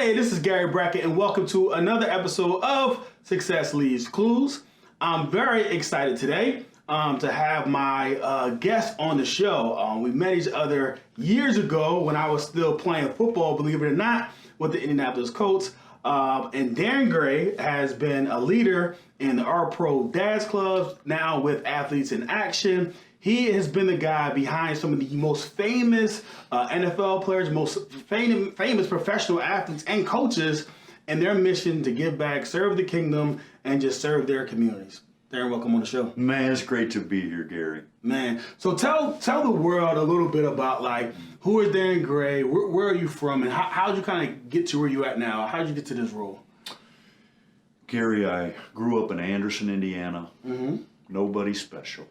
Hey, this is Gary Brackett, and welcome to another episode of Success Leaves Clues. I'm very excited today to have my guest on the show. We met each other years ago when I was still playing football, believe it or not, with the Indianapolis Colts. And Darrin Gray has been a leader in the All-Pro Dads Clubs, now with Athletes in Action. He has been the guy behind some of the most famous NFL players, most famous professional athletes and coaches, and their mission to give back, serve the kingdom, and just serve their communities. Darrin, welcome on the show. Man, it's great to be here, Gary. Man, so tell the world a little bit about, like, who is Darrin Gray, where are you from, and how did you kind of get to where you're at now? How did you get to this role? Gary, I grew up in Anderson, Indiana. Nobody special.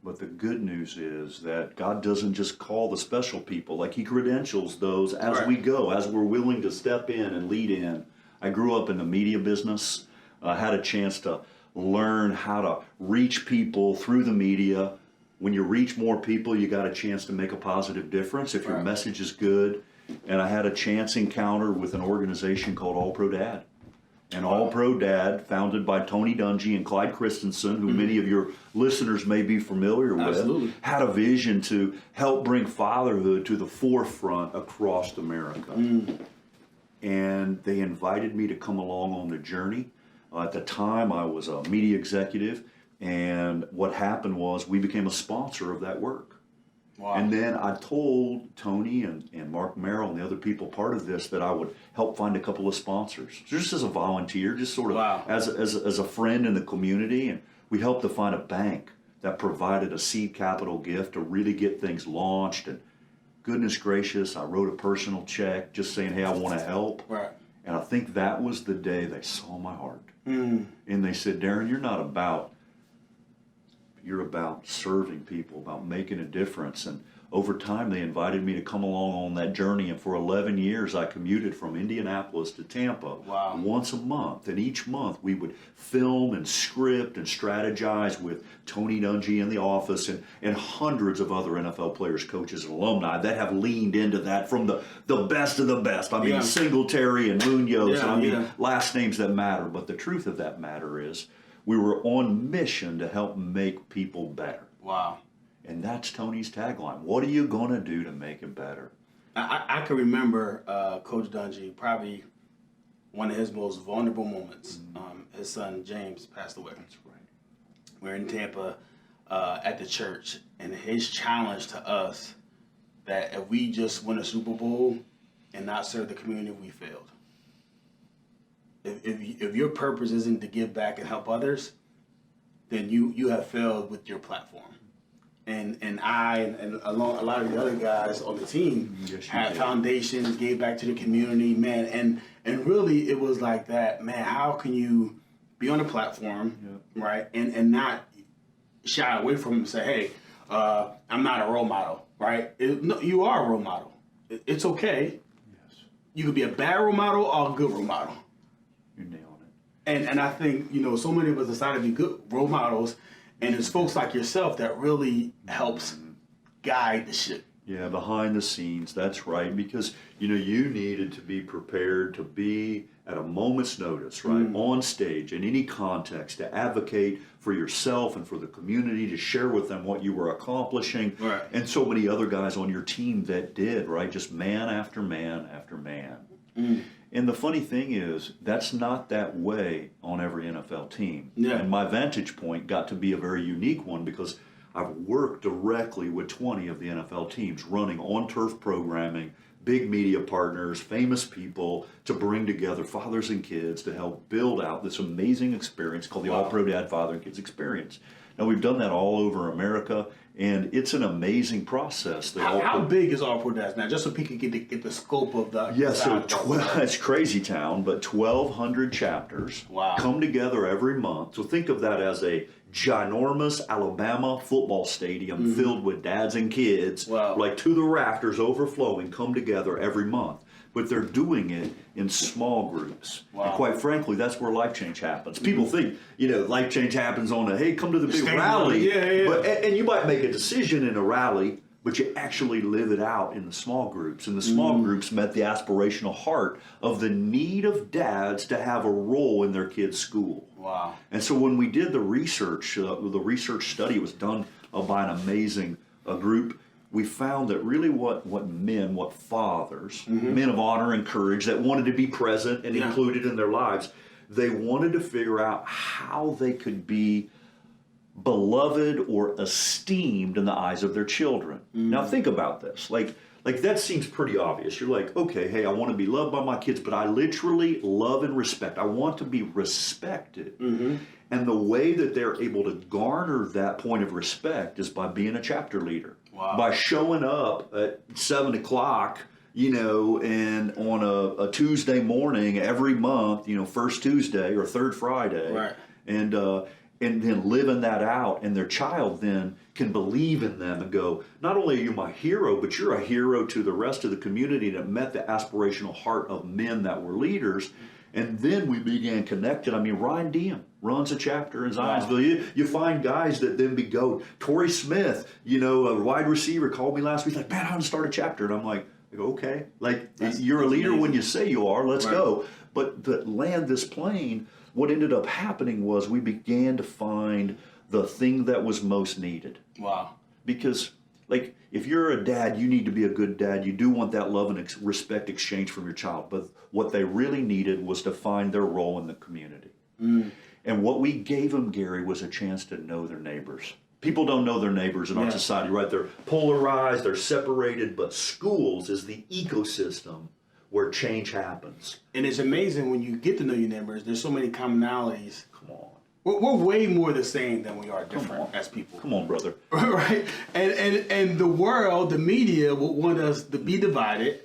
But the good news is that God doesn't just call the special people, like He credentials those as we go, as we're willing to step in and lead in. I grew up in the media business. I had a chance to learn how to reach people through the media. When you reach more people, you got a chance to make a positive difference if your message is good. And I had a chance encounter with an organization called All-Pro Dad. And All-Pro Dad, founded by Tony Dungy and Clyde Christensen, who many of your listeners may be familiar with, had a vision to help bring fatherhood to the forefront across America. And they invited me to come along on the journey. At the time, I was a media executive, and what happened was we became a sponsor of that work. And then I told Tony and Mark Merrill and the other people part of this that I would help find a couple of sponsors, just as a volunteer, just sort of as a friend in the community. And we helped to find a bank that provided a seed capital gift to really get things launched. And goodness gracious, I wrote a personal check just saying, hey, I want to help. And I think that was the day they saw my heart. And they said, Darrin, you're about serving people, about making a difference. And over time, they invited me to come along on that journey. And for 11 years, I commuted from Indianapolis to Tampa once a month. And each month, we would film and script and strategize with Tony Dungy in the office and hundreds of other NFL players, coaches, and alumni that have leaned into that from the best of the best. I mean, Singletary and Munoz, last names that matter. But the truth of that matter is, we were on mission to help make people better. And that's Tony's tagline. What are you going to do to make it better? I can remember Coach Dungy, probably one of his most vulnerable moments. His son, James, passed away. That's right. We're in Tampa at the church, and his challenge to us that if we just win a Super Bowl and not serve the community, we failed. If your purpose isn't to give back and help others, then you have failed with your platform. And I and a lot of the other guys on the team had foundations, gave back to the community, man. And really it was like that, man, how can you be on a platform, right, and not shy away from it and say, hey, I'm not a role model, right? No, you are a role model. It's okay. You could be a bad role model or a good role model. You're nailing it. And I think, so many of us decide to be good role models, and it's folks like yourself that really helps guide the ship. Yeah, behind the scenes, that's right. Because, you needed to be prepared to be at a moment's notice, right, on stage, in any context, to advocate for yourself and for the community, to share with them what you were accomplishing. And so many other guys on your team that did, right, just man after man after man. And the funny thing is, that's not that way on every NFL team. And my vantage point got to be a very unique one because I've worked directly with 20 of the NFL teams running on-turf programming, big media partners, famous people to bring together fathers and kids to help build out this amazing experience called the All-Pro Dad Father and Kids Experience. Now, we've done that all over America, and it's an amazing process. How big is All-Pro Dads now? Just so people can get the scope of the... It's crazy town, but 1,200 chapters come together every month. So think of that as a ginormous Alabama football stadium filled with dads and kids, like to the rafters overflowing, come together every month. But they're doing it in small groups. And quite frankly, that's where life change happens. People think, life change happens on hey, come to the big rally. But, and you might make a decision in a rally, but you actually live it out in the small groups. And the small groups met the aspirational heart of the need of dads to have a role in their kids' school. Wow. And so when we did the research study was done by an amazing group, we found that really what fathers, men of honor and courage that wanted to be present and included in their lives, they wanted to figure out how they could be beloved or esteemed in the eyes of their children. Now think about this. Like that seems pretty obvious. You're like, okay, hey, I want to be loved by my kids, but I literally love and respect. I want to be respected. And the way that they're able to garner that point of respect is by being a chapter leader. Wow. By showing up at 7 o'clock, and on a Tuesday morning every month, first Tuesday or third Friday. Right. And then living that out, and their child then can believe in them and go, not only are you my hero, but you're a hero to the rest of the community that met the aspirational heart of men that were leaders. And then we began connecting. I mean, Ryan Diem runs a chapter in Zionsville. You find guys that then go. Torrey Smith, a wide receiver, called me last week, like, man, I want to start a chapter. And I'm like, okay, you're a leader when you say you are, let's go. But to land this plane, what ended up happening was we began to find the thing that was most needed. Wow. Because, if you're a dad, you need to be a good dad. You do want that love and respect exchange from your child. But what they really needed was to find their role in the community. And what we gave them, Gary, was a chance to know their neighbors. People don't know their neighbors in our society, right? They're polarized, they're separated, but schools is the ecosystem where change happens. And it's amazing when you get to know your neighbors, there's so many commonalities. Come on. We're way more the same than we are different as people. Come on, brother. Right? And the world, the media would want us to be divided,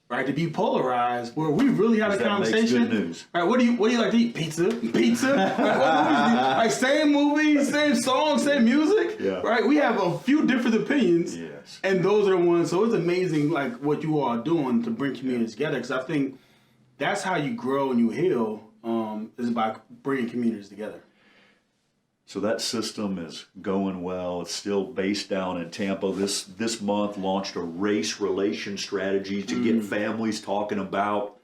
right? To be polarized, where we really had a conversation. Makes good news. Right? What do you like to eat? Pizza? Right? What movies do you, like same movies, same songs, same music. Yeah. Right? We have a few different opinions. Yes. And those are the ones. So it's amazing, what you all are doing to bring communities together. Because I think that's how you grow and you heal. Is by bringing communities together. So that system is going well. It's still based down in Tampa. This month launched a race relation strategy to get families talking about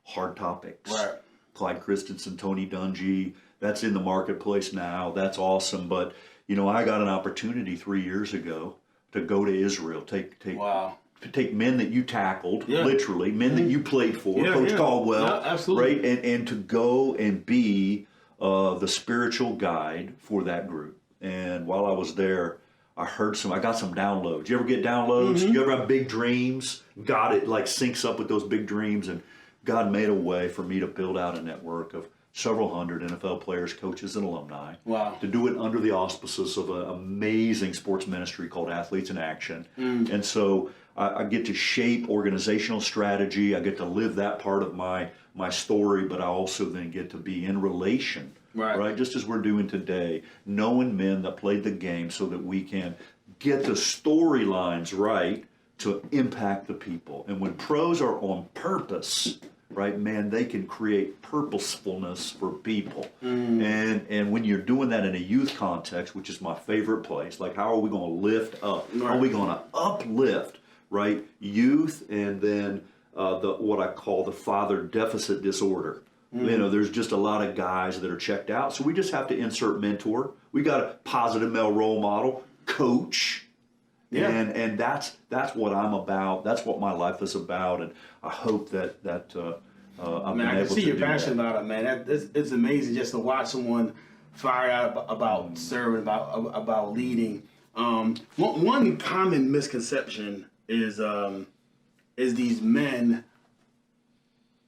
hard topics. Right. Clyde Christensen, Tony Dungy, that's in the marketplace now. That's awesome. But, I got an opportunity 3 years ago to go to Israel, take men that you tackled, literally, men that you played for, Coach Caldwell, absolutely. Right? And to go and be the spiritual guide for that group. And while I was there, I got some downloads. You ever get downloads? You ever have big dreams? God, it syncs up with those big dreams. And God made a way for me to build out a network of several hundred NFL players, coaches, and alumni. Wow. To do it under the auspices of an amazing sports ministry called Athletes in Action. And so I get to shape organizational strategy. I get to live that part of my story, but I also then get to be in relation, right? Just as we're doing today, knowing men that played the game so that we can get the storylines right to impact the people. And when pros are on purpose, right, man, they can create purposefulness for people. And when you're doing that in a youth context, which is my favorite place, how are we going to lift up? How are we going to uplift, right, youth, and then what I call the father deficit disorder. There's just a lot of guys that are checked out. So we just have to insert mentor. We got a positive male role model, coach. And that's what I'm about. That's what my life is about. And I hope that I've been able to do that. I can see you're passionate about it, man. It's amazing just to watch someone fire out about serving, about leading. One common misconception is these men,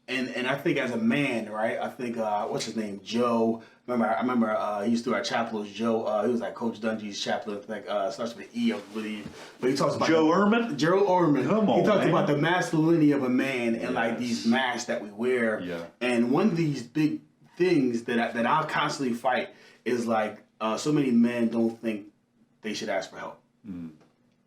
and I think as a man, right? I think what's his name, Joe. I remember he used to do our chapel as Joe. He was like Coach Dungy's chaplain. I think starts with an E, I believe. But he talks about Joe Ehrman. Come on, he talks man. about the masculinity of a man and these masks that we wear. Yeah. And one of these big things that I'll constantly fight is so many men don't think they should ask for help.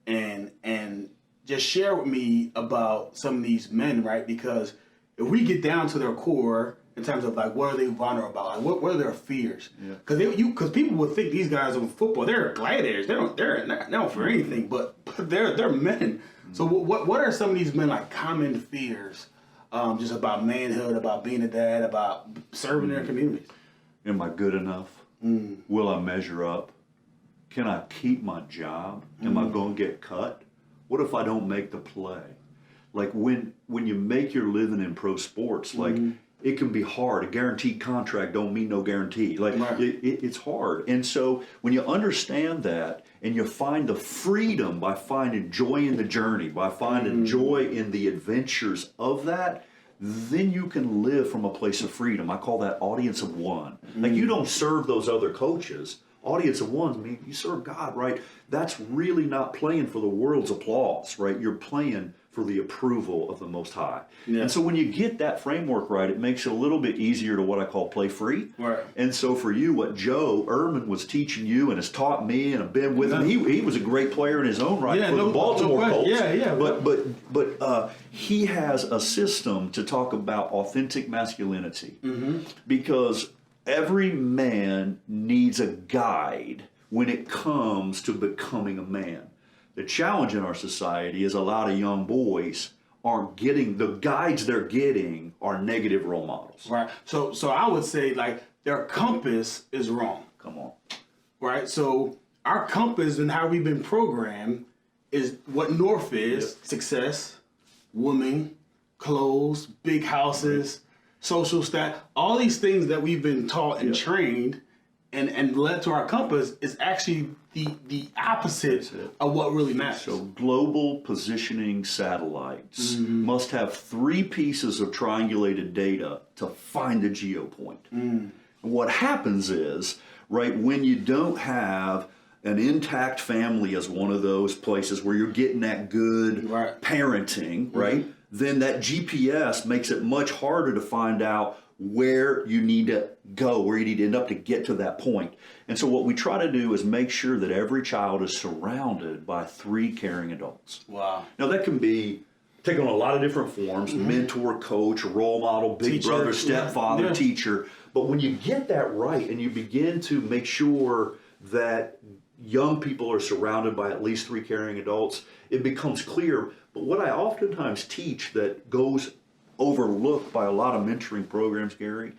And just share with me about some of these men, right? Because if we get down to their core in terms of like what are they vulnerable about, like what are their fears? Because people would think these guys in football, they're gladiators. They're not for anything, but they're men. So what are some of these men like common fears, just about manhood, about being a dad, about serving their communities? Am I good enough? Will I measure up? Can I keep my job? Am I going to get cut? What if I don't make the play? Like when you make your living in pro sports, like it can be hard. A guaranteed contract don't mean no guarantee. Like it's hard. And so when you understand that and you find the freedom by finding joy in the journey, by finding joy in the adventures of that, then you can live from a place of freedom. I call that audience of one. Like you don't serve those other coaches. Audience of one, I mean, you serve God, right? That's really not playing for the world's applause, right? You're playing for the approval of the Most High. Yeah. And so when you get that framework right, it makes it a little bit easier to what I call play free. Right. And so for you, what Joe Ehrman was teaching you and has taught me and I've been with him, he was a great player in his own right for the Baltimore Colts. But he has a system to talk about authentic masculinity because every man needs a guide when it comes to becoming a man. The challenge in our society is a lot of young boys aren't getting, the guides they're getting are negative role models. Right. So I would say like their compass is wrong. Come on. Right. So our compass and how we've been programmed is what North is: success, women, clothes, big houses, social stat, all these things that we've been taught and trained and led to our compass is actually the opposite of what really matters. So global positioning satellites must have 3 pieces of triangulated data to find the geopoint. And what happens is, right, when you don't have an intact family as one of those places where you're getting that good parenting, right, then that GPS makes it much harder to find out where you need to go, where you need to end up to get to that point. And so what we try to do is make sure that every child is surrounded by 3 caring adults. Wow. Now that can be take on a lot of different forms: mentor, coach, role model, big teacher, brother, stepfather, teacher. But when you get that right and you begin to make sure that young people are surrounded by at least 3 caring adults, it becomes clear. But what I oftentimes teach that goes overlooked by a lot of mentoring programs, Gary,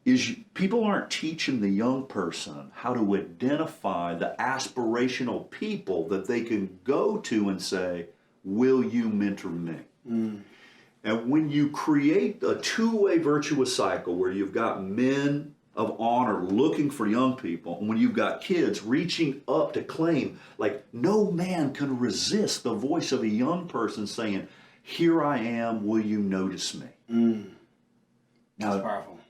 is people aren't teaching the young person how to identify the aspirational people that they can go to and say, will you mentor me? And when you create a 2-way virtuous cycle where you've got men of honor looking for young people, and when you've got kids reaching up to claim, like no man can resist the voice of a young person saying, here I am, will you notice me? That's powerful.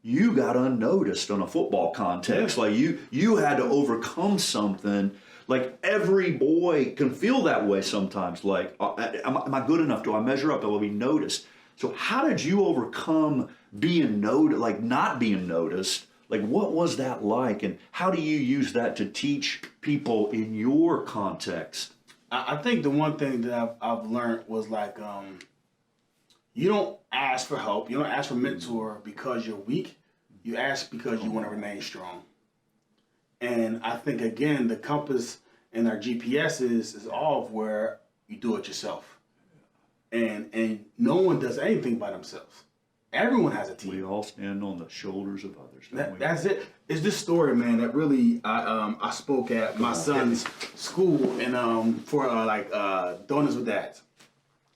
You got unnoticed on a football context. Like you had to overcome something. Like every boy can feel that way sometimes. Like, am I good enough? Do I measure up? Will I be noticed? So how did you overcome being noticed, like not being noticed? Like what was that like? And how do you use that to teach people in your context? I think the one thing that I've learned was like, you don't ask for help. You don't ask for mentor because you're weak. You ask because you want to remain strong. And I think, again, the compass and our GPS is off where you do it yourself. And no one does anything by themselves. Everyone has a team. We all stand on the shoulders of others. That's it. It's this story, man, that really I spoke at my son's school and for Donuts with Dads.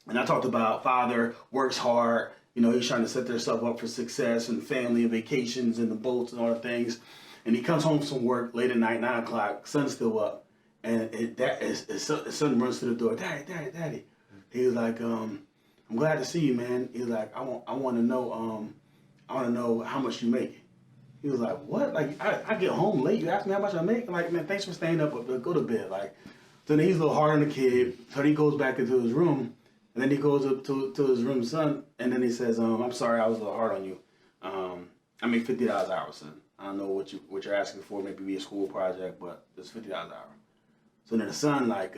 And I talked about father works hard. You know, he's trying to set themselves up for success and family and vacations and the boats and all the things. And he comes home from work late at night, 9 o'clock, sun's still up. And his son runs to the door, Daddy. He was like, I'm glad to see you, man. He was like, I want to know how much you make. He was like, what? Like, I get home late. You ask me how much I make? I'm like, man, thanks for staying up, but go to bed. Like, so then he's a little hard on the kid. So he goes back into his room, and then he goes up to his room, son, and then he says, I'm sorry, I was a little hard on you. I make $50 an hour, son. I don't know what you're asking for. Maybe be a school project, but it's $50 an hour. So then the son, like,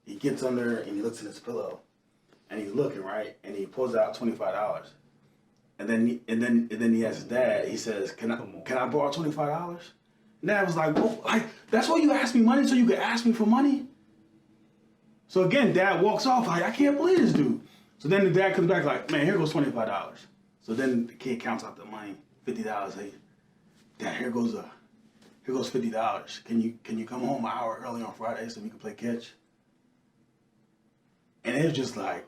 he gets under and he looks in his pillow. and he's looking, right, and he pulls out $25, and then he asks his dad. He says, "Can I borrow $25?" And Dad was like, "Well, that's why you asked me money, so you could ask me for money." So again, Dad walks off like, "I can't believe this dude." So then the dad comes back like, "Man, here goes $25." So then the kid counts out the money, $50. Hey, Dad, here goes $50. Can you come home an hour early on Friday so we can play catch? And it was just like,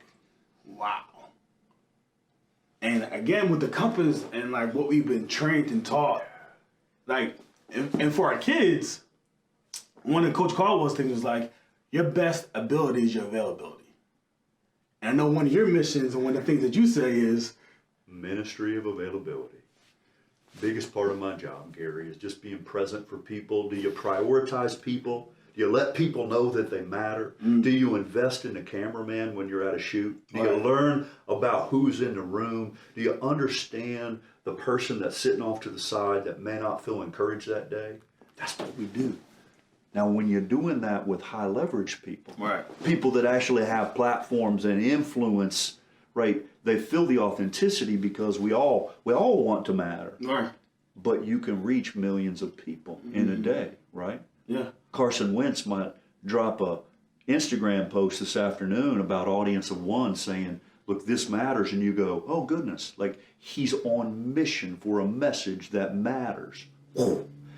wow. And again, with the compass and like what we've been trained and taught, like, and for our kids, one of Coach Caldwell's things was like, your best ability is your availability. And I know one of your missions and one of the things that you say is ministry of availability. Biggest part of my job, Gary, is just being present for people. Do you prioritize people? Do you let people know that they matter? Do you invest in the cameraman when you're at a shoot? Do you learn about who's in the room? Do you understand the person that's sitting off to the side that may not feel encouraged that day? That's what we do. Now, when you're doing that with high leverage people, people that actually have platforms and influence, right? They feel the authenticity because we all want to matter. Right. But you can reach millions of people in a day, right? Yeah. Carson Wentz might drop a Instagram post this afternoon about audience of one saying, "Look, this matters," and you go, "Oh goodness!" Like he's on mission for a message that matters.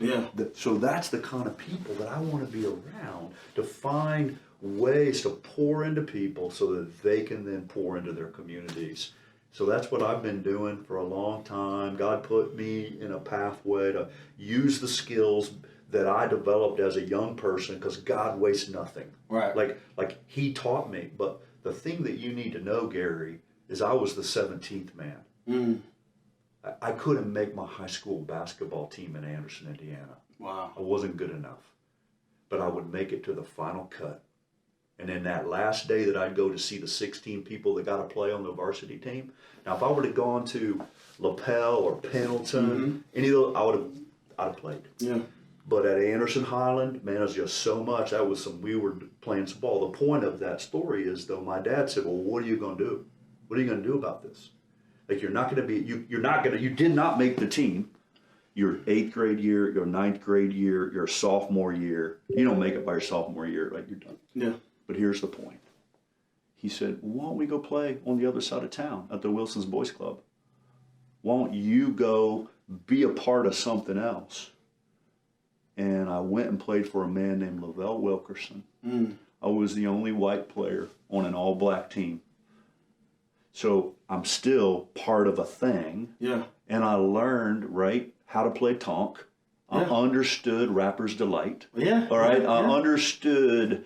Yeah. So that's the kind of people that I want to be around, to find ways to pour into people so that they can then pour into their communities. So that's what I've been doing for a long time. God put me in a pathway to use the skills that I developed as a young person, because God wastes nothing. Right. Like he taught me. But the thing that you need to know, Gary, is I was the 17th man. I couldn't make my high school basketball team in Anderson, Indiana. Wow. I wasn't good enough. But I would make it to the final cut. And then that last day that I'd go to see the 16 people that got to play on the varsity team. Now, if I would have gone to LaPel or Pendleton, any of those, I'd have played. Yeah. But at Anderson Highland, man, it was just so much. We were playing some ball. The point of that story is, though, my dad said, "Well, what are you going to do? What are you going to do about this? Like, you did not make the team. Your 8th grade year, your 9th grade year, your sophomore year. You don't make it by your sophomore year, like you're done." Yeah. But here's the point. He said, "Why don't we go play on the other side of town at the Wilson's Boys Club? Why don't you go be a part of something else?" And I went and played for a man named Lavelle Wilkerson. I was the only white player on an all-black team. So I'm still part of a thing. Yeah. And I learned, right, how to play tonk. I understood Rapper's Delight. Yeah. All right. I understood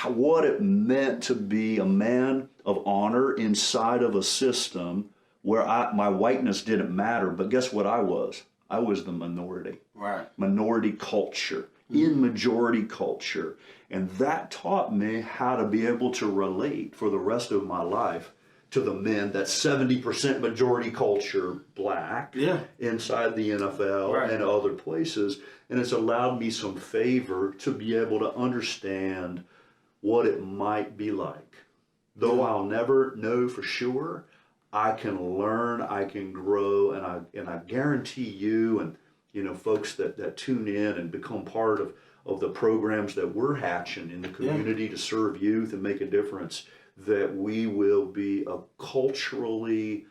what it meant to be a man of honor inside of a system where my whiteness didn't matter. But guess what I was? I was the minority. Right. Minority culture, in majority culture. And that taught me how to be able to relate for the rest of my life to the men that's 70% majority culture black inside the NFL and other places. And it's allowed me some favor to be able to understand what it might be like. Though I'll never know for sure, I can learn, I can grow, and I guarantee you and folks that tune in and become part of the programs that we're hatching in the community to serve youth and make a difference, that we will be culturally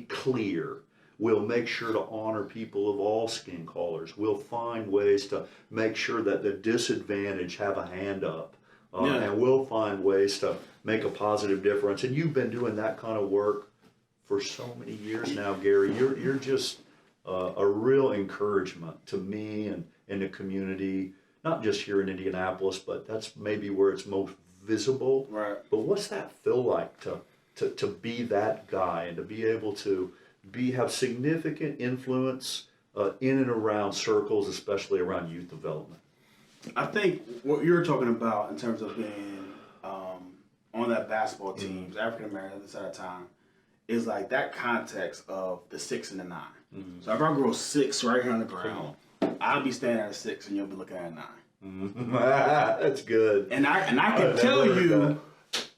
clear. We'll make sure to honor people of all skin colors. We'll find ways to make sure that the disadvantaged have a hand up. And we'll find ways to make a positive difference. And you've been doing that kind of work for so many years now, Gary. You're just a real encouragement to me and in the community, not just here in Indianapolis, but that's maybe where it's most visible. Right. But what's that feel like to be that guy and to be able to have significant influence in and around circles, especially around youth development? I think what you're talking about in terms of being on that basketball team, African American at this side of time, is like that context of the 6 and the 9. So if I grow 6 right here on the ground, I'll be standing at a 6 and you'll be looking at a 9. That's good. And I can tell you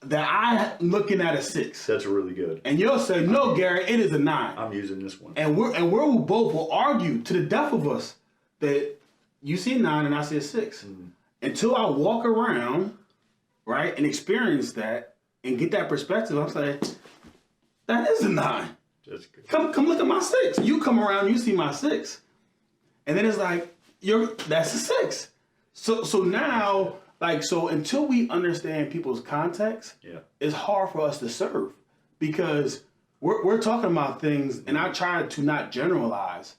that I'm looking at a 6. That's really good. And you'll say, no, Gary, it is a 9. I'm using this one. And we both will argue to the death of us that you see a 9 and I see a 6. Until I walk around, right, and experience that and get that perspective, I'm saying, that is a 9. That's good. Come look at my 6. You come around, you see my 6. And then it's like, that's a 6. So now, like, so until we understand people's context, it's hard for us to serve because we're talking about things, and I try to not generalize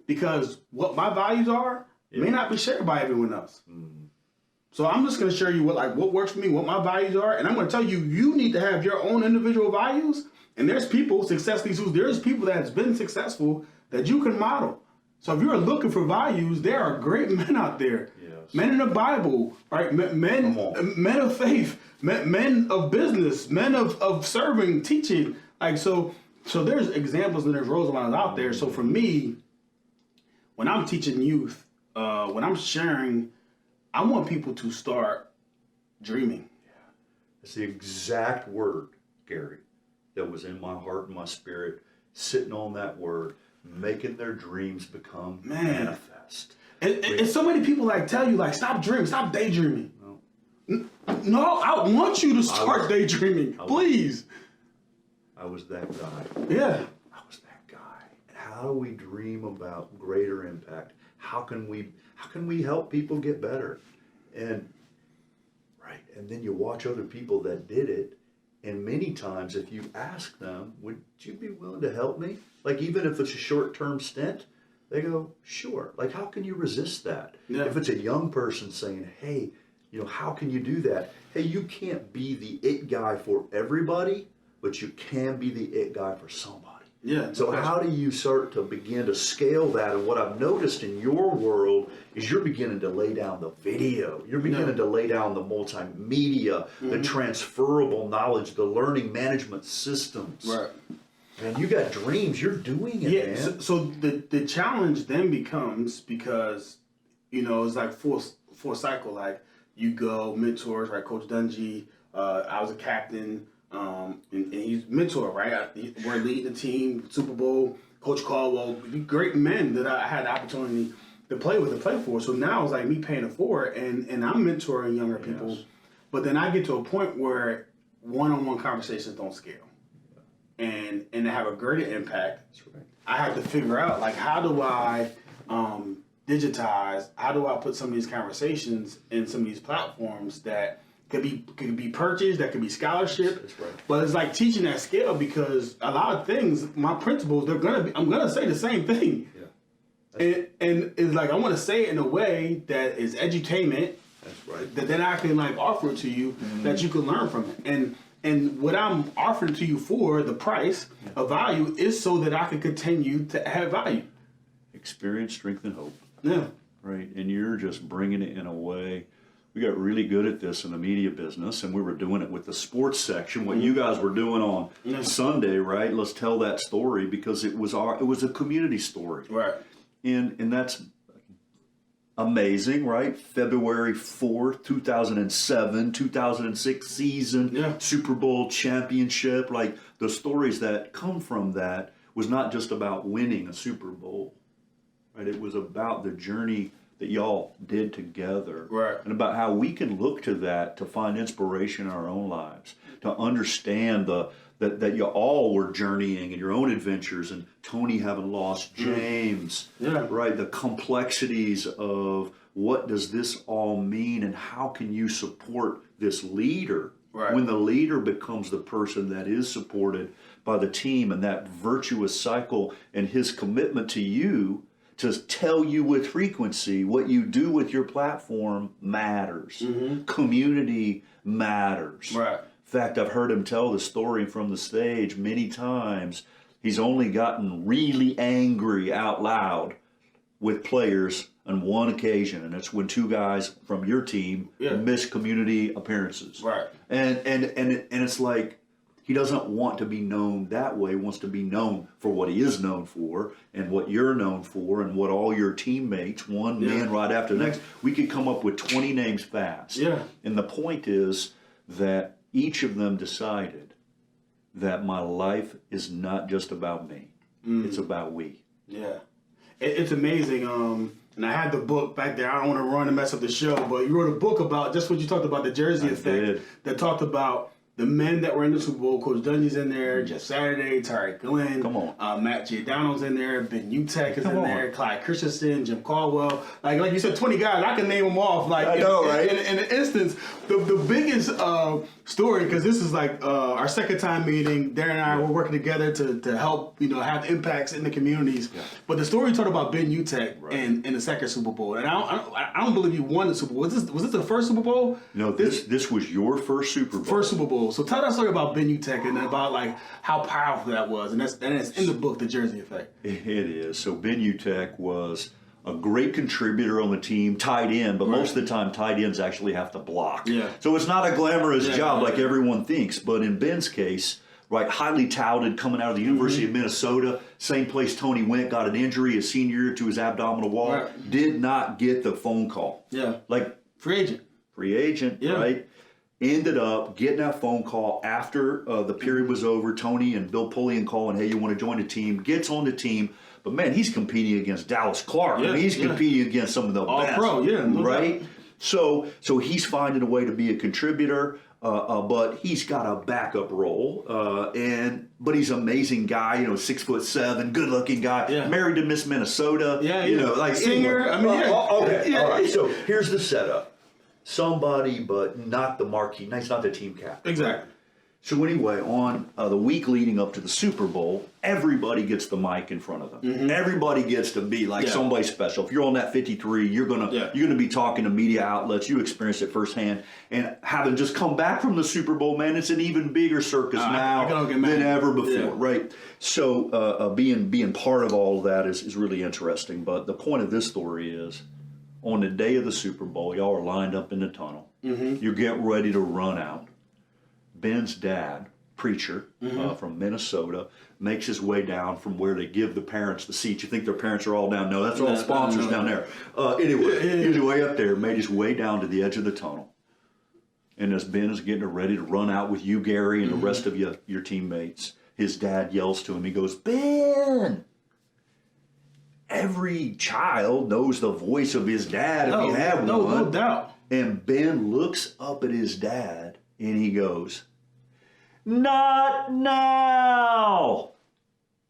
because what my values are may not be shared by everyone else. So I'm just going to share you what works for me, what my values are, and I'm going to tell you, you need to have your own individual values. And there's people, there's people that's been successful that you can model. So if you're looking for values, there are great men out there. Yes. Men in the Bible, right? Men of faith, men of business, men of serving, teaching. Like so there's examples and there's role models out there. So for me, when I'm teaching youth, when I'm sharing, I want people to start dreaming. That's the exact word, Gary, that was in my heart and my spirit, sitting on that word, making their dreams become manifest. And so many people tell you stop dreaming, stop daydreaming. No, I want you to start daydreaming, please. I was that guy. Yeah. I was that guy. And how do we dream about greater impact? How can we help people get better? And then you watch other people that did it. And many times, if you ask them, would you be willing to help me? Like, even if it's a short-term stint, they go, sure. Like, how can you resist that? Yeah. If it's a young person saying, hey, how can you do that? Hey, you can't be the it guy for everybody, but you can be the it guy for somebody. Yeah. So how do you start to begin to scale that? And what I've noticed in your world is you're beginning to lay down the video. You're beginning to lay down the multimedia, the transferable knowledge, the learning management systems. Right. And you got dreams. You're doing it, man. So the challenge then becomes, because, it's like full cycle. Like, you go mentors, right? Coach Dungy, I was a captain. And he's mentor, right? We're leading the team, Super Bowl, Coach Caldwell, great men that I had the opportunity to play with and play for. So now it's like me paying it forward, and I'm mentoring younger people. But then I get to a point where one-on-one conversations don't scale. And to have a greater impact, I have to figure out, how do I digitize, how do I put some of these conversations in some of these platforms that could be purchased, that could be scholarship. That's right. But it's like teaching at scale, because a lot of things, my principles, I'm gonna say the same thing. Yeah. And it's like, I want to say it in a way that is edutainment. That's right. That then I can offer it to you, that you can learn from it. And what I'm offering to you for the price of value is so that I can continue to add value. Experience, strength, and hope. Yeah. Right. And you're just bringing it in a way. We got really good at this in the media business, and we were doing it with the sports section. What you guys were doing on Sunday, right? Let's tell that story, because it was a community story, right? And that's amazing, right? February 4th, 2007, 2006 season, Super Bowl championship. Like, the stories that come from that was not just about winning a Super Bowl, right? It was about the journey that y'all did together, right? And about how we can look to that to find inspiration in our own lives, to understand that you all were journeying in your own adventures, and Tony having lost James, right? The complexities of what does this all mean, and how can you support this leader when the leader becomes the person that is supported by the team, and that virtuous cycle, and his commitment to you to tell you with frequency what you do with your platform matters. Community matters. Right. In fact, I've heard him tell the story from the stage many times. He's only gotten really angry out loud with players on one occasion, and it's when two guys from your team miss community appearances. Right. And it's like, he doesn't want to be known that way. He wants to be known for what he is known for, and what you're known for, and what all your teammates, one man right after the next. We could come up with 20 names fast. Yeah. And the point is that, each of them decided that my life is not just about me. It's about we. Yeah. It's amazing. And I had the book back there. I don't want to run and mess up the show, but you wrote a book about just what you talked about, the Jersey effect, that talked about the men that were in the Super Bowl. Coach Dungy's in there, Jeff Saturday, Tariq Glenn, Matt Giordano's in there, Ben Utek is in there, Clyde Christensen, Jim Caldwell. Like you said, 20 guys. I can name them off. Like I know, right? In an instance, the biggest story, because this is like our second time meeting. Darrin and I were working together to help have impacts in the communities. Yeah. But the story you talked about Ben Utek in the second Super Bowl, and I don't believe you won the Super Bowl. Was this the first Super Bowl? No, this was your first Super Bowl. First Super Bowl. So tell that story about Ben Utek and about like how powerful that was, and it's in the book, The Jersey Effect. It is. So Ben Utek was a great contributor on the team, tight end, but most of the time tight ends actually have to block. Yeah. So it's not a glamorous job like everyone thinks, but in Ben's case, right, highly touted, coming out of the University of Minnesota, same place Tony went, got an injury his senior year to his abdominal wall, did not get the phone call. Yeah. Like free agent, right? Ended up getting that phone call after the period was over. Tony and Bill Pullian calling, hey, you want to join the team? Gets on the team. But, man, he's competing against Dallas Clark. I mean, he's competing against some of the best. All-pro, right? So he's finding a way to be a contributor, but he's got a backup role. But he's an amazing guy, 6'7", good-looking guy, married to Miss Minnesota. Like singer. Anyway. All right. So here's the setup. Somebody, but not the marquee. He's not the team captain. Exactly. So anyway, on the week leading up to the Super Bowl, everybody gets the mic in front of them. Mm-hmm. Everybody gets to be like somebody special. If you're on that 53, you're gonna be talking to media outlets. You experience it firsthand. And having just come back from the Super Bowl, man, it's an even bigger circus now than ever before, right? So being part of all of that is really interesting. But the point of this story is, on the day of the Super Bowl, y'all are lined up in the tunnel. Mm-hmm. You're getting ready to run out. Ben's dad, preacher from Minnesota, makes his way down from where they give the parents the seats. You think their parents are all down? No, that's all sponsors down there. Anyway, up there, made his way down to the edge of the tunnel. And as Ben is getting ready to run out with you, Gary, and the rest of your teammates, his dad yells to him. He goes, Ben! Every child knows the voice of his dad if you have one. No doubt. And Ben looks up at his dad and he goes, not now.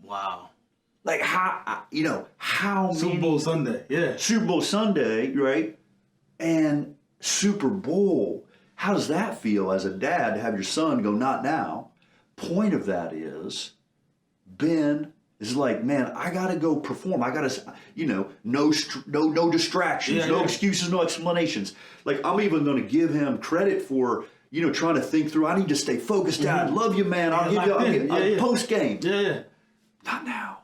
Wow. Like how Super Bowl Sunday, Super Bowl Sunday, right? And Super Bowl. How does that feel as a dad to have your son go, not now? Point of that is, Ben is like, man, I got to go perform. I got to, no distractions, no excuses, no explanations. Like, I'm even going to give him credit for, trying to think through. I need to stay focused. Dad, love you, man. I'll give you post game. Yeah. Not now.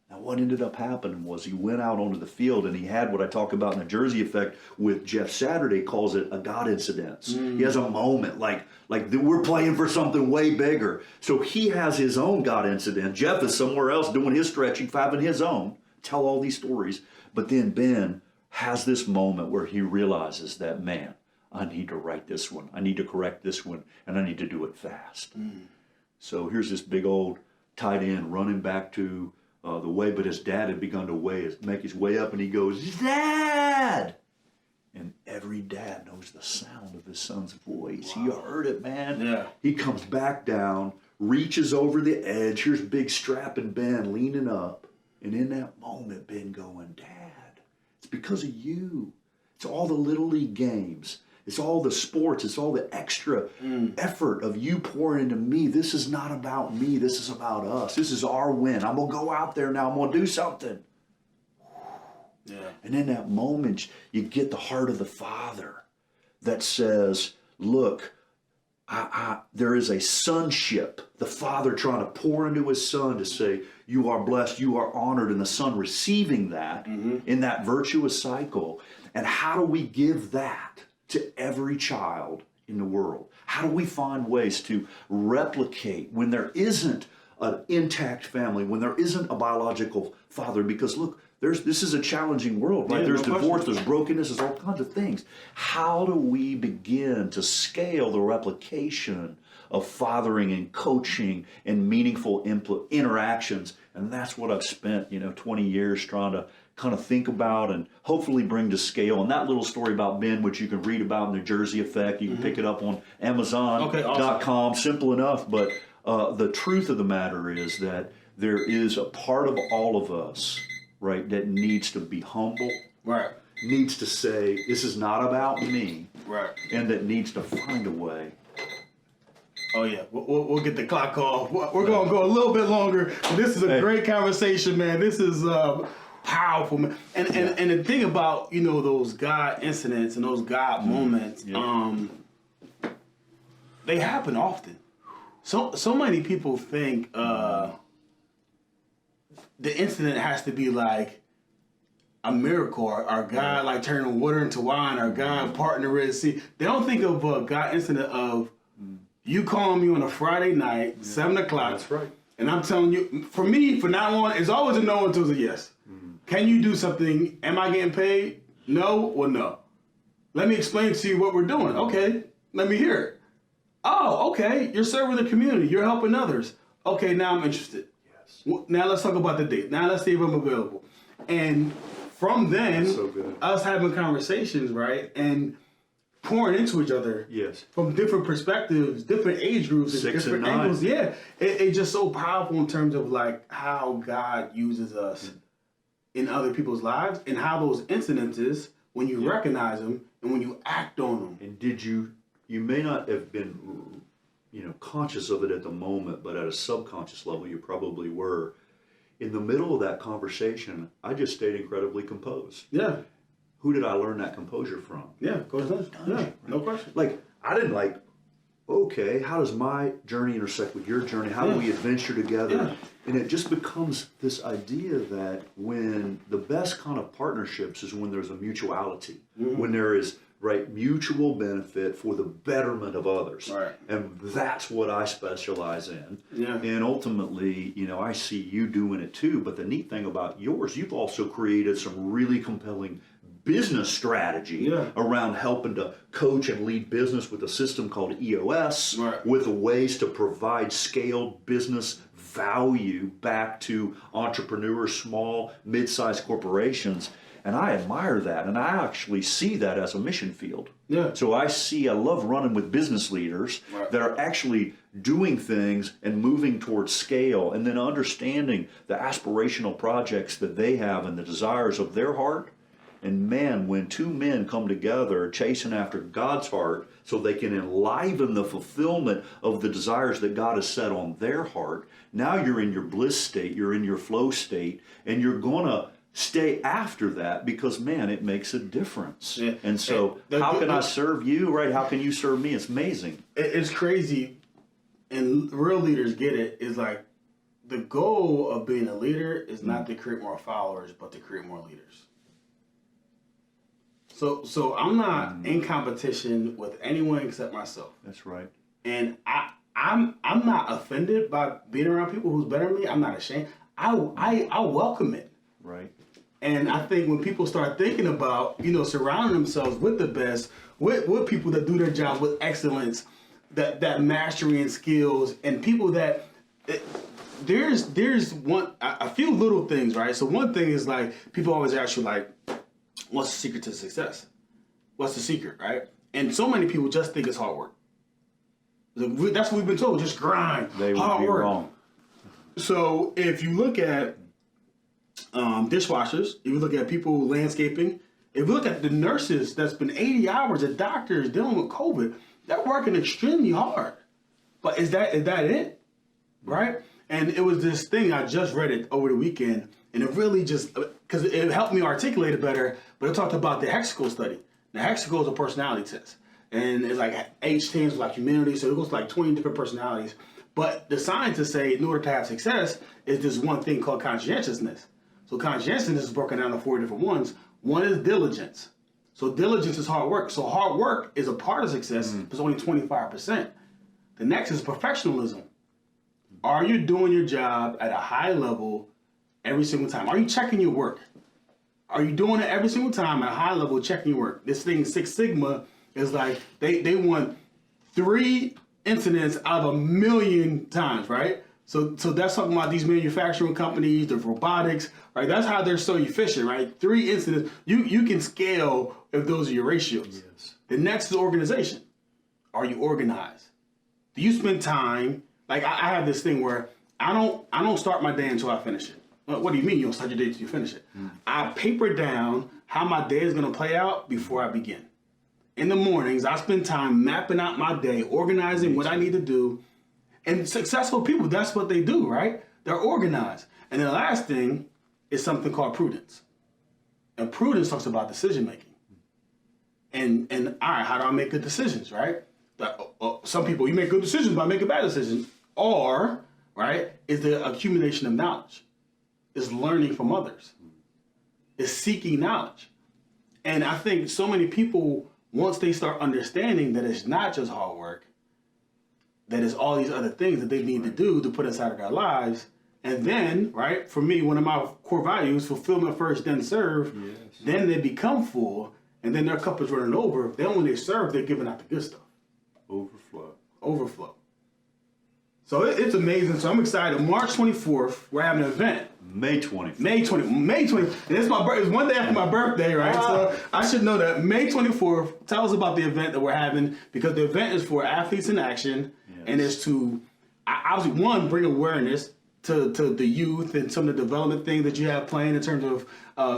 Now, what ended up happening was he went out onto the field and he had what I talk about in the Jersey Effect with Jeff Saturday, calls it a God incident. He has a moment like we're playing for something way bigger. So he has his own God incident. Jeff is somewhere else doing his stretching, having his own, tell all these stories. But then Ben has this moment where he realizes that, man, I need to write this one. I need to correct this one, and I need to do it fast. So here's this big old tight end running back to the way, but his dad had begun to make his way up, and he goes, Dad! And every dad knows the sound of his son's voice. Wow. He heard it, man. Yeah. He comes back down, reaches over the edge. Here's big strapping Ben leaning up. And in that moment, Ben going, Dad, it's because of you. It's all the Little League games. It's all the sports. It's all the extra effort of you pouring into me. This is not about me. This is about us. This is our win. I'm going to go out there now. I'm going to do something. Yeah. And in that moment, you get the heart of the Father that says, look, there is a sonship. The Father trying to pour into his Son to say, you are blessed, you are honored, and the Son receiving that in that virtuous cycle. And how do we give that to every child in the world? How do we find ways to replicate when there isn't an intact family, when there isn't a biological father, because look, this is a challenging world, right? Yeah, There's no divorce, question. there's brokenness, there's all kinds of things. How do we begin to scale the replication of fathering and coaching and meaningful interactions? And that's what I've spent, 20 years trying to kind of think about and hopefully bring to scale. And that little story about Ben, which you can read about in the Jersey Effect, you can pick it up on Amazon.com, simple enough. But the truth of the matter is that there is a part of all of us, right, that needs to be humble, Right. needs to say, this is not about me, Right. and that needs to find a way. Oh yeah, we'll get the clock off. We're gonna go a little bit longer. This is a great conversation, man. This is powerful, man. And the thing about those God incidents and those God moments, they happen often. So many people think the incident has to be like a miracle, or God like turning water into wine, or God parting the Red Sea. They don't think of a God incident of you calling me on a Friday night, 7 o'clock. That's right. And I'm telling you, for me, from now on, it's always a no until it's a yes. Can you do something? Am I getting paid? No or no? Let me explain to you what we're doing. Okay, let me hear it. Oh, okay, you're serving the community. You're helping others. Okay, now I'm interested. Yes. Now let's talk about the date. Now let's see if I'm available. And from then, us having conversations, right, and pouring into each other. Yes. From different perspectives, different age groups, and different angles. Yeah, it's just so powerful in terms of like how God uses us in other people's lives, and how those incidences, when you recognize them and when you act on them. And did you may not have been, conscious of it at the moment, but at a subconscious level, you probably were. In the middle of that conversation, I just stayed incredibly composed. Yeah. Who did I learn that composure from? Yeah, Coach Dungy. Yeah, no question. Like, I didn't okay, how does my journey intersect with your journey? How do we adventure together? Yeah. And it just becomes this idea that when the best kind of partnerships is when there's a mutuality, when there is, mutual benefit for the betterment of others. Right. And that's what I specialize in. Yeah. And ultimately, I see you doing it too. But the neat thing about yours, you've also created some really compelling business strategy around helping to coach and lead business with a system called EOS, with ways to provide scaled business value back to entrepreneurs, small, mid-sized corporations. And I admire that, and I actually see that as a mission field. Yeah. So I love running with business leaders that are actually doing things and moving towards scale, and then understanding the aspirational projects that they have and the desires of their heart. And man, when two men come together chasing after God's heart so they can enliven the fulfillment of the desires that God has set on their heart, now you're in your bliss state, you're in your flow state, and you're going to stay after that because, man, it makes a difference. Yeah. And so how can I serve you, right? How can you serve me? It's amazing. It's crazy, and real leaders get it. It's like the goal of being a leader is not to create more followers, but to create more leaders. So I'm not in competition with anyone except myself. That's right. And I'm not offended by being around people who's better than me. I'm not ashamed. I welcome it. Right. And I think when people start thinking about, surrounding themselves with the best, with people that do their job with excellence, that mastery and skills, and people that there's a few little things, right? So one thing is like people always ask you like, what's the secret to success? What's the secret, right? And so many people just think it's hard work. That's what we've been told. Just grind. They would be wrong. So if you look at dishwashers, if you look at people landscaping, if you look at the nurses that's been 80 hours, the doctors dealing with COVID, they're working extremely hard. But is that it? Right? And it was this thing, I just read it over the weekend, and it really just, because it helped me articulate it better, but it talked about the Hexacle study. Now, Hexacle is a personality test. And it's like H stands for like humanity, so it goes to like 20 different personalities. But the scientists say in order to have success is this one thing called conscientiousness. So conscientiousness is broken down to 4 different ones. One is diligence. So diligence is hard work. So hard work is a part of success, but it's only 25%. The next is perfectionism. Are you doing your job at a high level every single time? Are you checking your work? Are you doing it every single time at a high level, checking your work? This thing, Six Sigma, is like they want 3 incidents out of 1,000,000 times, right? So that's talking about these manufacturing companies, the robotics, right? That's how they're so efficient, right? 3 incidents. You can scale if those are your ratios. Yes. The next is organization. Are you organized? Do you spend time? Like I have this thing where I don't start my day until I finish it. What do you mean you don't start your day until you finish it? I paper down how my day is going to play out before I begin. In the mornings, I spend time mapping out my day, organizing what I need to do. And successful people, that's what they do, right? They're organized. And then the last thing is something called prudence. And prudence talks about decision making. And all right, how do I make good decisions, right? Some people, you make good decisions by making bad decisions. Or, right, is the accumulation of knowledge. Is learning from others. Is seeking knowledge. And I think so many people, once they start understanding that it's not just hard work, that it's all these other things that they need to do to put inside of their lives. And then, right, for me, one of my core values, fulfillment first, then serve. Yes. Then they become full, and then their cup is running over. Then when they serve, they're giving out the good stuff. Overflow. So it's amazing. So I'm excited. March 24th, we're having an event. May 20th. May 20th. And it's my birthday. It's one day after my birthday, right? So I should know that. May 24th, tell us about the event that we're having, because the event is for athletes in action. Yes. And it's to, obviously, one, bring awareness to the youth and some of the development things that you have planned in terms of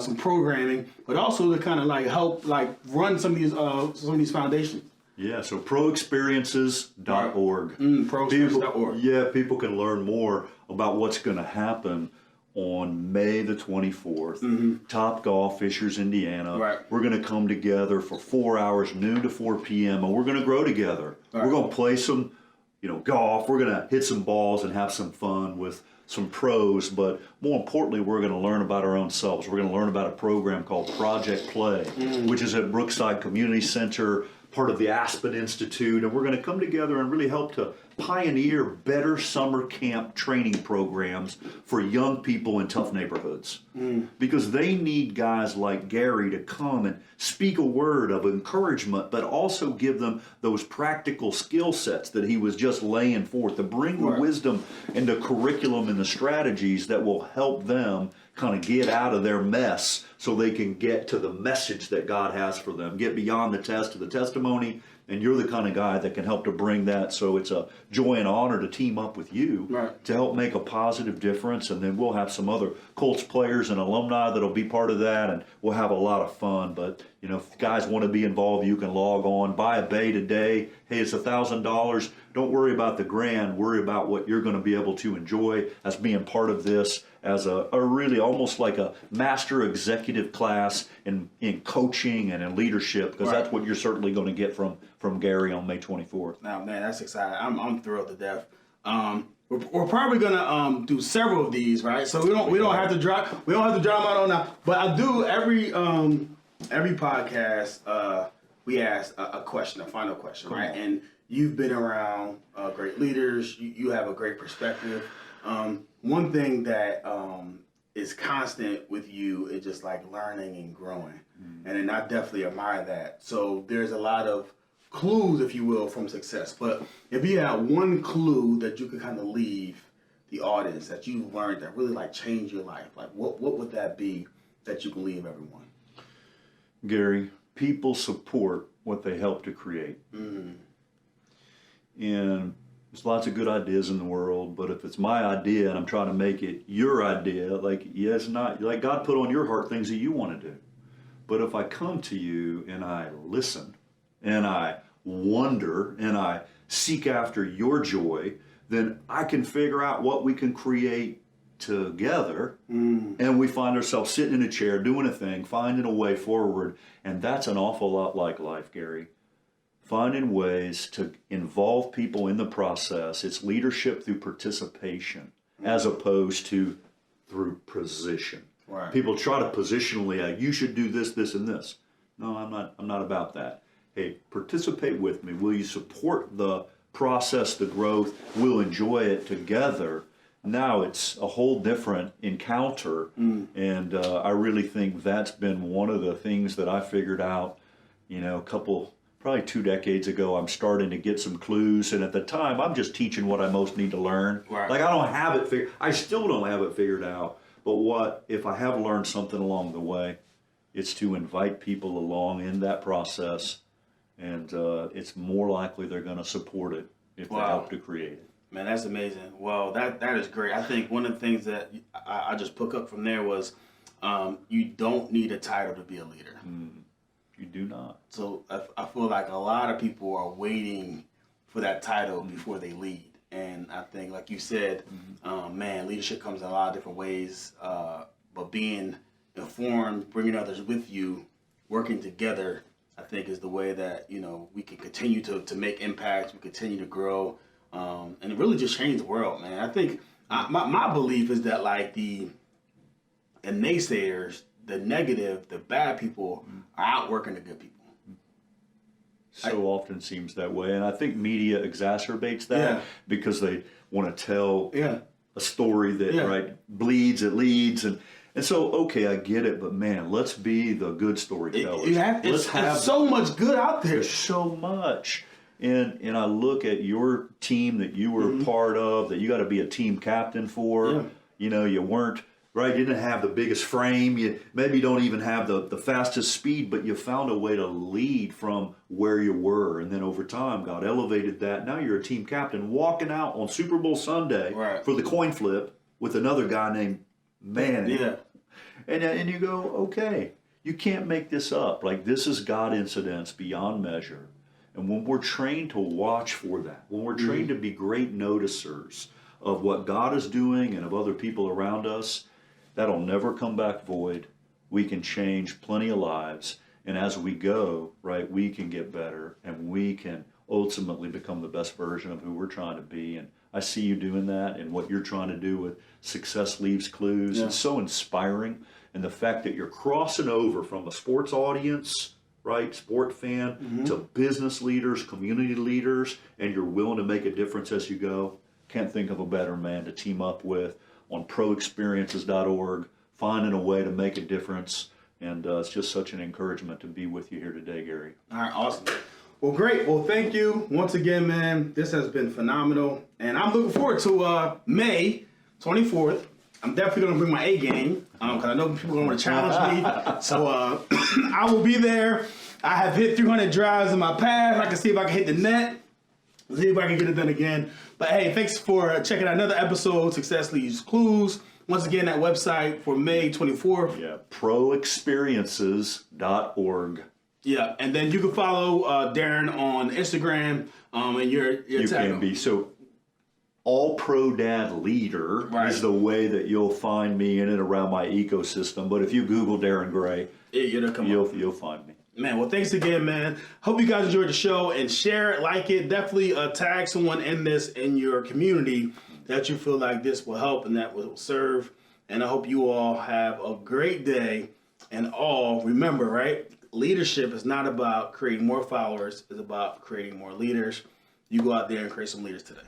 some programming, but also to kind of like help like run some of these foundations. Yeah, so proexperiences.org. Proexperiences.org. Yeah, people can learn more about what's going to happen on May the 24th. Top Golf, Fishers, Indiana. Right. We're going to come together for 4 hours, noon to 4 p.m., and we're going to grow together. Right. We're going to play some, golf. We're going to hit some balls and have some fun with some pros, but more importantly, we're going to learn about our own selves. We're going to learn about a program called Project Play, which is at Brookside Community Center, part of the Aspen Institute, and we're going to come together and really help to pioneer better summer camp training programs for young people in tough neighborhoods. Because they need guys like Gary to come and speak a word of encouragement, but also give them those practical skill sets that he was just laying forth, to bring the wisdom and the curriculum and the strategies that will help them kind of get out of their mess so they can get to the message that God has for them, get beyond the test to the testimony. And you're the kind of guy that can help to bring that. So it's a joy and honor to team up with you to help make a positive difference. And then we'll have some other Colts players and alumni that'll be part of that, and we'll have a lot of fun. But, if guys want to be involved, you can log on, buy a bay today. Hey, it's $1,000. Don't worry about the grand. Worry about what you're going to be able to enjoy as being part of this, as a really almost like a master executive class in coaching and in leadership, because that's what you're certainly going to get from Gary on May 24th. Now, man, that's exciting. I'm thrilled to death. We're probably gonna do several of these, right? So we don't have to drop them out on that. But I do every podcast. We ask a question, a final question, right? And you've been around great leaders. You have a great perspective. One thing that is constant with you is just like learning and growing. And then I definitely admire that. So there's a lot of clues, if you will, from success. But if you had one clue that you could kind of leave the audience that you learned that really like changed your life, like what would that be that you can leave everyone? Gary, people support what they help to create. And there's lots of good ideas in the world, but if it's my idea and I'm trying to make it your idea, it's not like God put on your heart things that you want to do. But if I come to you and I listen and I wonder and I seek after your joy, then I can figure out what we can create together. And we find ourselves sitting in a chair doing a thing, finding a way forward. And that's an awful lot like life, Gary. Finding ways to involve people in the process. It's leadership through participation as opposed to through position. Right. People try to positionally, you should do this, this, and this. No, I'm not about that. Hey, participate with me. Will you support the process the growth, we'll enjoy it together. Now it's a whole different encounter, and I really think that's been one of the things that I figured out, probably 2 decades ago. I'm starting to get some clues, and at the time I'm just teaching what I most need to learn. Right. Like, I don't have it figured, I still don't have it figured out, but what if I have learned something along the way, it's to invite people along in that process, and it's more likely they're going to support it if they help to create it. Man, that's amazing. Well, that is great. I think one of the things that I just picked up from there was you don't need a title to be a leader. You do not. So I feel like a lot of people are waiting for that title before they lead. And I think, like you said, man, leadership comes in a lot of different ways. But being informed, bringing others with you, working together, I think is the way that, we can continue to make impacts, we continue to grow, and really just change the world, man. I think my belief is that, like, the naysayers, the negative, the bad people are outworking the good people. So often seems that way, and I think media exacerbates that because they want to tell a story that bleeds, it leads, and so, okay, I get it, but man, let's be the good storytellers. There's so much good out there. There's so much. And I look at your team that you were part of, that you got to be a team captain for. You weren't, right? You didn't have the biggest frame. You maybe don't even have the fastest speed, but you found a way to lead from where you were. And then over time, God elevated that. Now you're a team captain walking out on Super Bowl Sunday for the coin flip with another guy named Manning. And you go, okay, you can't make this up. Like, this is God incidents beyond measure. And when we're trained to watch for that, when we're trained to be great noticers of what God is doing and of other people around us, that'll never come back void. We can change plenty of lives. And as we go, right, we can get better, and we can ultimately become the best version of who we're trying to be. And I see you doing that, and what you're trying to do with Success Leaves Clues. It's so inspiring. And the fact that you're crossing over from a sports audience, right, sport fan, to business leaders, community leaders, and you're willing to make a difference as you go. Can't think of a better man to team up with on proexperiences.org, finding a way to make a difference. And it's just such an encouragement to be with you here today, Gary. All right, awesome. Well, great. Well, thank you once again, man. This has been phenomenal. And I'm looking forward to May 24th. I'm definitely going to bring my A game because I know people are going to challenge me. So I will be there. I have hit 300 drives in my past. I can see if I can hit the net. See if I can get it done again. But hey, thanks for checking out another episode, Success Leaves Clues. Once again, that website for May 24th. Yeah, proexperiences.org. Yeah, and then you can follow Darren on Instagram. And you can be. So, All Pro Dad Leader is the way that you'll find me in and around my ecosystem. But if you Google Darren Gray, you'll find me. Man, well, thanks again, man. Hope you guys enjoyed the show, and share it, like it. Definitely tag someone in this in your community that you feel like this will help and that will serve. And I hope you all have a great day. And remember, right? Leadership is not about creating more followers. It's about creating more leaders. You go out there and create some leaders today.